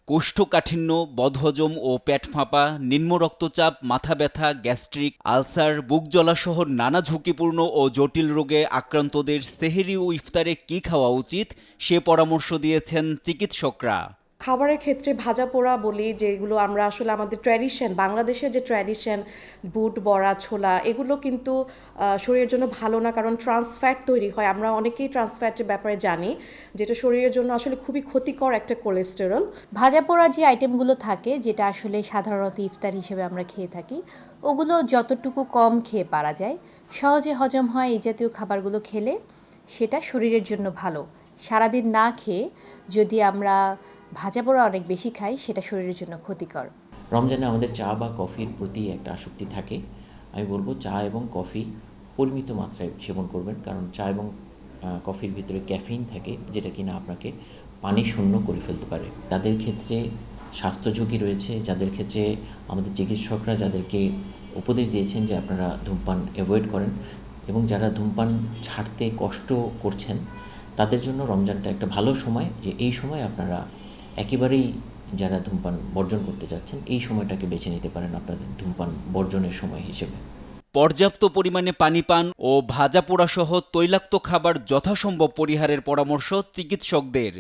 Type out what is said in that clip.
কোষ্ঠকাঠিন্য, বদহজম ও পেট ফাঁপা, নিম্ন রক্তচাপ, মাথা ব্যথা, গ্যাস্ট্রিক, আলসার, বুক জ্বলাসহ নানা ঝুঁকিপূর্ণ ও জটিল রোগে আক্রান্তদের সেহরি ও ইফতারে কী খাওয়া উচিত সে পরামর্শ দিয়েছেন চিকিৎসকরা। খাবারের ক্ষেত্রে ভাজা পোড়া বলি, যেগুলো আমরা আসলে আমাদের ট্র্যাডিশন, বাংলাদেশের যে ট্র্যাডিশন, বুট, বড়া, ছোলা, এগুলো কিন্তু শরীরের জন্য ভালো না, কারণ ট্রান্সফ্যাট তৈরি হয়। আমরা অনেকেই ট্রান্সফ্যাটের ব্যাপারে জানি, যেটা শরীরের জন্য আসলে খুবই ক্ষতিকর একটা কোলেস্টেরল। ভাজা পোড়ার যে আইটেমগুলো থাকে, যেটা আসলে সাধারণত ইফতার হিসেবে আমরা খেয়ে থাকি, ওগুলো যতটুকু কম খেয়ে পারা যায়, সহজে হজম হয় এই জাতীয় খাবারগুলো খেলে সেটা শরীরের জন্য ভালো। সারাদিন না খেয়ে যদি আমরা ভাজা পোড়া অনেক বেশি খাই, সেটা শরীরের জন্য ক্ষতিকর। রমজানে আমাদের চা বা কফির প্রতি একটা আসক্তি থাকে। আমি বলবো চা এবং কফি পরিমিত মাত্রায় সেবন করবেন, কারণ চা এবং কফির ভিতরে ক্যাফেইন থাকে, যেটা কিনা আপনাকে পানি শূন্য করে ফেলতে পারে। তাদের ক্ষেত্রে স্বাস্থ্য ঝুঁকি রয়েছে, যাদের ক্ষেত্রে আমাদের চিকিৎসকরা যাদেরকে উপদেশ দিয়েছেন যে আপনারা ধূমপান অ্যাভয়েড করেন, এবং যারা ধূমপান ছাড়তে কষ্ট করছেন, তাদের জন্য রমজানটা একটা ভালো সময়, যে এই সময় আপনারা একেবারেই যারা ধূমপান বর্জন করতে চাচ্ছেন, এই সময়টাকে বেছে নিতে পারেন আপনাদের ধূমপান বর্জনের সময় হিসেবে। পর্যাপ্ত পরিমাণে পানি পান ও ভাজা পোড়াসহ তৈলাক্ত খাবার যথাসম্ভব পরিহারের পরামর্শ চিকিৎসকদের।